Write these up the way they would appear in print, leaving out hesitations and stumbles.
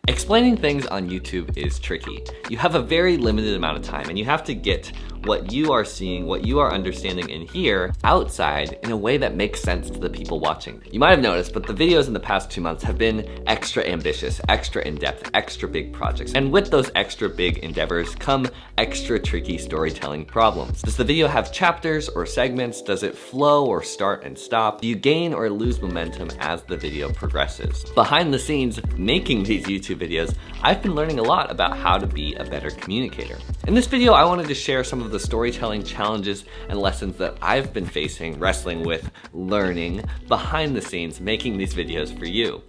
Explaining things on YouTube is tricky. You have a very limited amount of time and you have to get what you are seeing, what you are understanding in here, outside in a way that makes sense to the people watching. You might have noticed, but the videos in the past 2 months have been extra ambitious, extra in-depth, extra big projects. And with those extra big endeavors come extra tricky storytelling problems. Does the video have chapters or segments? Does it flow or start and stop? Do you gain or lose momentum as the video progresses? Behind the scenes, making these YouTube videos, I've been learning a lot about how to be a better communicator. In this video, I wanted to share some of the storytelling challenges and lessons that I've been facing, wrestling with, learning, behind the scenes, making these videos for you.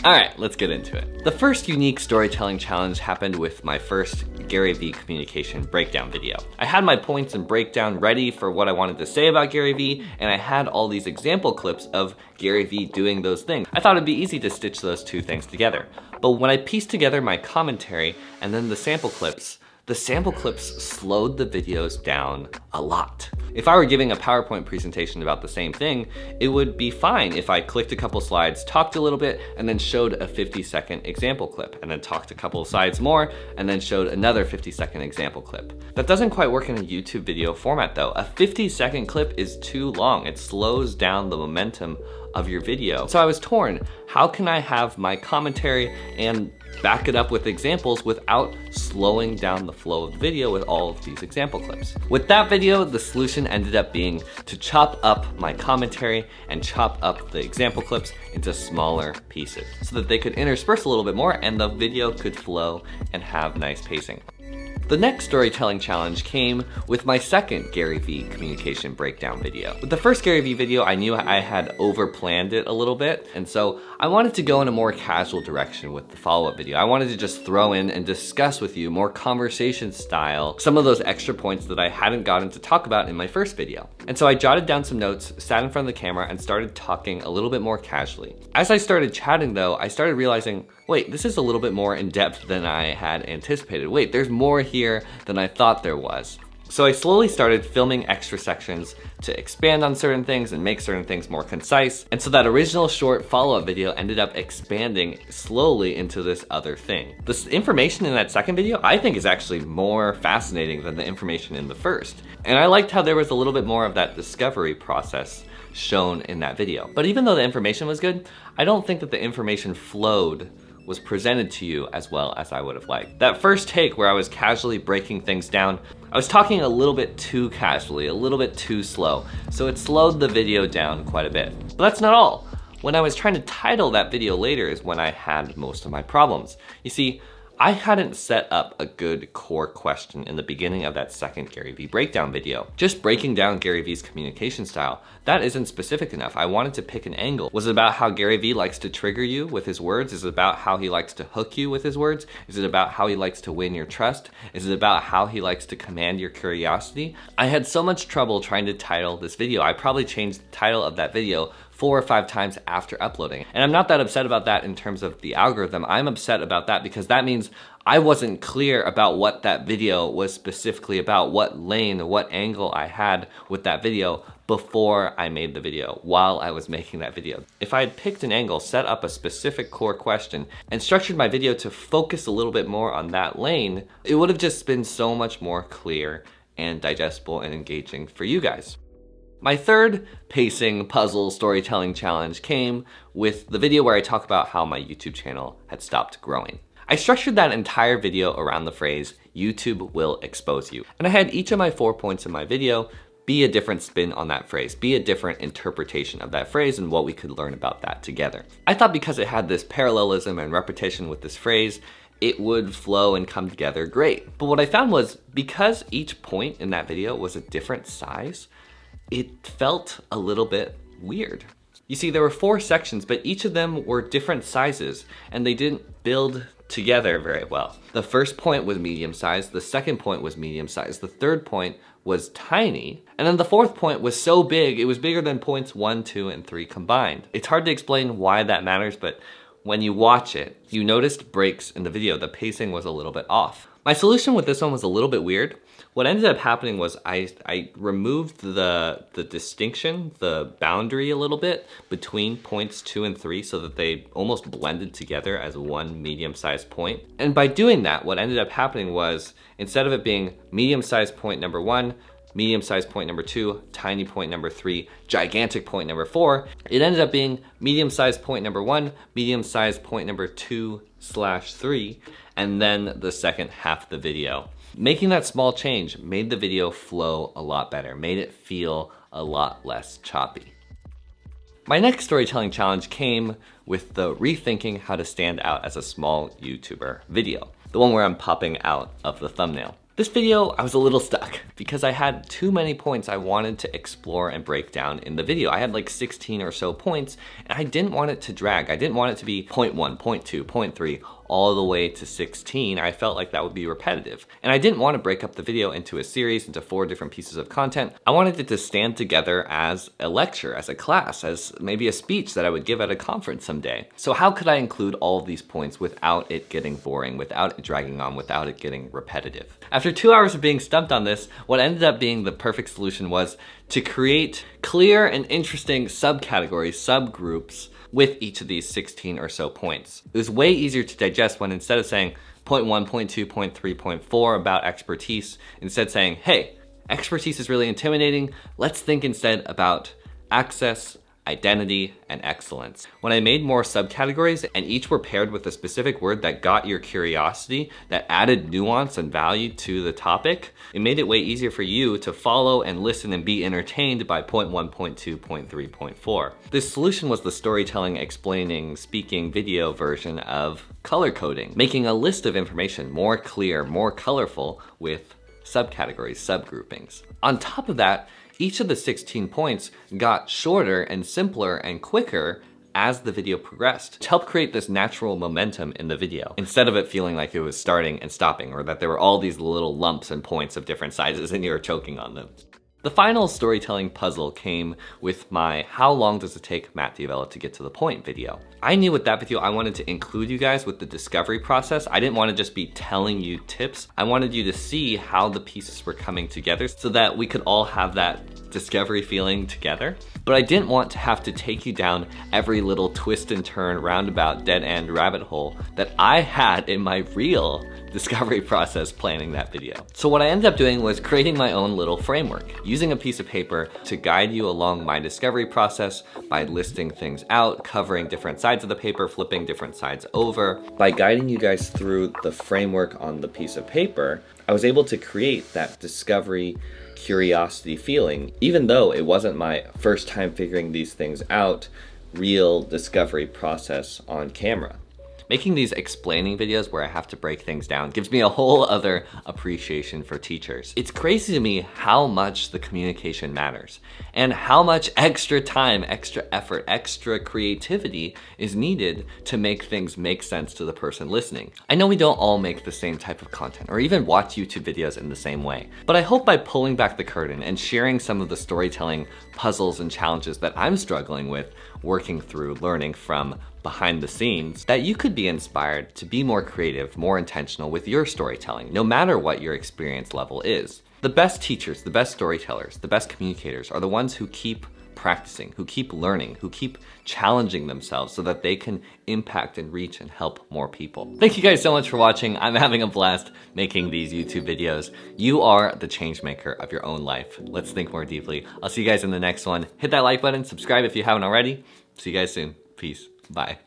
All right, let's get into it. The first unique storytelling challenge happened with my first Gary Vee communication breakdown video. I had my points and breakdown ready for what I wanted to say about Gary Vee, and I had all these example clips of Gary Vee doing those things. I thought it'd be easy to stitch those two things together. But when I pieced together my commentary and then the sample clips slowed the videos down a lot. If I were giving a PowerPoint presentation about the same thing, it would be fine if I clicked a couple slides, talked a little bit, and then showed a 50-second example clip, and then talked a couple slides more, and then showed another 50-second example clip. That doesn't quite work in a YouTube video format though. A 50-second clip is too long. It slows down the momentum of your video. So I was torn. How can I have my commentary and back it up with examples without slowing down the flow of the video with all of these example clips? With that video, the solution ended up being to chop up my commentary and chop up the example clips into smaller pieces so that they could intersperse a little bit more and the video could flow and have nice pacing. The next storytelling challenge came with my second Gary Vee communication breakdown video. With the first Gary Vee video, I knew I had over-planned it a little bit, and so I wanted to go in a more casual direction with the follow-up video. I wanted to just throw in and discuss with you more conversation style, some of those extra points that I hadn't gotten to talk about in my first video. And so I jotted down some notes, sat in front of the camera, and started talking a little bit more casually. As I started chatting though, I started realizing, wait, this is a little bit more in depth than I had anticipated. Wait, there's more here than I thought there was. So I slowly started filming extra sections to expand on certain things and make certain things more concise. And so that original short follow-up video ended up expanding slowly into this other thing. This information in that second video, I think is actually more fascinating than the information in the first. And I liked how there was a little bit more of that discovery process shown in that video. But even though the information was good, I don't think that the information was presented to you as well as I would have liked. That first take where I was casually breaking things down, I was talking a little bit too casually, a little bit too slow, so it slowed the video down quite a bit. But that's not all. When I was trying to title that video later is when I had most of my problems. You see, I hadn't set up a good core question in the beginning of that second Gary Vee breakdown video. Just breaking down Gary Vee's communication style, that isn't specific enough. I wanted to pick an angle. Was it about how Gary Vee likes to trigger you with his words? Is it about how he likes to hook you with his words? Is it about how he likes to win your trust? Is it about how he likes to command your curiosity? I had so much trouble trying to title this video. I probably changed the title of that video 4 or 5 times after uploading. And I'm not that upset about that in terms of the algorithm. I'm upset about that because that means I wasn't clear about what that video was specifically about, what lane, what angle I had with that video before I made the video, while I was making that video. If I had picked an angle, set up a specific core question, and structured my video to focus a little bit more on that lane, it would have just been so much more clear and digestible and engaging for you guys. My third pacing puzzle storytelling challenge came with the video where I talk about how my YouTube channel had stopped growing. I structured that entire video around the phrase, YouTube will expose you. And I had each of my 4 points in my video be a different spin on that phrase, be a different interpretation of that phrase and what we could learn about that together. I thought because it had this parallelism and repetition with this phrase, it would flow and come together great. But what I found was because each point in that video was a different size, it felt a little bit weird. You see, there were 4 sections, but each of them were different sizes and they didn't build together very well. The first point was medium sized, the second point was medium sized, the third point was tiny, and then the fourth point was so big, it was bigger than points 1, 2, and 3 combined. It's hard to explain why that matters, but when you watch it, you noticed breaks in the video. The pacing was a little bit off. My solution with this one was a little bit weird. What ended up happening was I removed the distinction, the boundary a little bit between points 2 and 3 so that they almost blended together as one medium-sized point. And by doing that, what ended up happening was instead of it being medium-sized point number 1, medium-sized point number 2, tiny point number 3, gigantic point number 4, it ended up being medium-sized point number 1, medium-sized point number 2/3, and then the second half of the video. Making that small change made the video flow a lot better, made it feel a lot less choppy. My next storytelling challenge came with the rethinking how to stand out as a small YouTuber video, the one where I'm popping out of the thumbnail. This video, I was a little stuck because I had too many points I wanted to explore and break down in the video. I had like 16 or so points and I didn't want it to drag. I didn't want it to be point 1, point 2, point 3, all the way to 16. I felt like that would be repetitive. And I didn't want to break up the video into a series, into 4 different pieces of content. I wanted it to stand together as a lecture, as a class, as maybe a speech that I would give at a conference someday. So how could I include all of these points without it getting boring, without it dragging on, without it getting repetitive? After 2 hours of being stumped on this, what ended up being the perfect solution was to create clear and interesting subcategories, subgroups, with each of these 16 or so points. It was way easier to digest when instead of saying point 1, point 2, point 3, point 4 about expertise, instead saying, hey, expertise is really intimidating. Let's think instead about access, identity, and excellence. When I made more subcategories and each were paired with a specific word that got your curiosity, that added nuance and value to the topic, it made it way easier for you to follow and listen and be entertained by point 1, point 2, point 3, point 4. This solution was the storytelling, explaining, speaking video version of color coding, making a list of information more clear, more colorful with subcategories, subgroupings. On top of that, each of the 16 points got shorter and simpler and quicker as the video progressed to help create this natural momentum in the video, instead of it feeling like it was starting and stopping, or that there were all these little lumps and points of different sizes and you were choking on them. The final storytelling puzzle came with my how long does it take Matt D'Avella to get to the point video. I knew with that video I wanted to include you guys with the discovery process. I didn't want to just be telling you tips. I wanted you to see how the pieces were coming together so that we could all have that discovery feeling together. But I didn't want to have to take you down every little twist and turn, roundabout, dead end rabbit hole that I had in my real discovery process planning that video. So what I ended up doing was creating my own little framework, using a piece of paper to guide you along my discovery process by listing things out, covering different sides of the paper, flipping different sides over. By guiding you guys through the framework on the piece of paper, I was able to create that discovery, curiosity feeling, even though it wasn't my first time figuring these things out, real discovery process on camera. Making these explaining videos where I have to break things down gives me a whole other appreciation for teachers. It's crazy to me how much the communication matters and how much extra time, extra effort, extra creativity is needed to make things make sense to the person listening. I know we don't all make the same type of content or even watch YouTube videos in the same way, but I hope by pulling back the curtain and sharing some of the storytelling puzzles and challenges that I'm struggling with, working through, learning from behind the scenes, that you could be inspired to be more creative, more intentional with your storytelling, no matter what your experience level is. The best teachers, the best storytellers, the best communicators are the ones who keep practicing, who keep learning, who keep challenging themselves so that they can impact and reach and help more people. Thank you guys so much for watching. I'm having a blast making these YouTube videos. You are the change maker of your own life. Let's think more deeply. I'll see you guys in the next one. Hit that like button, subscribe if you haven't already. See you guys soon. Peace. Bye.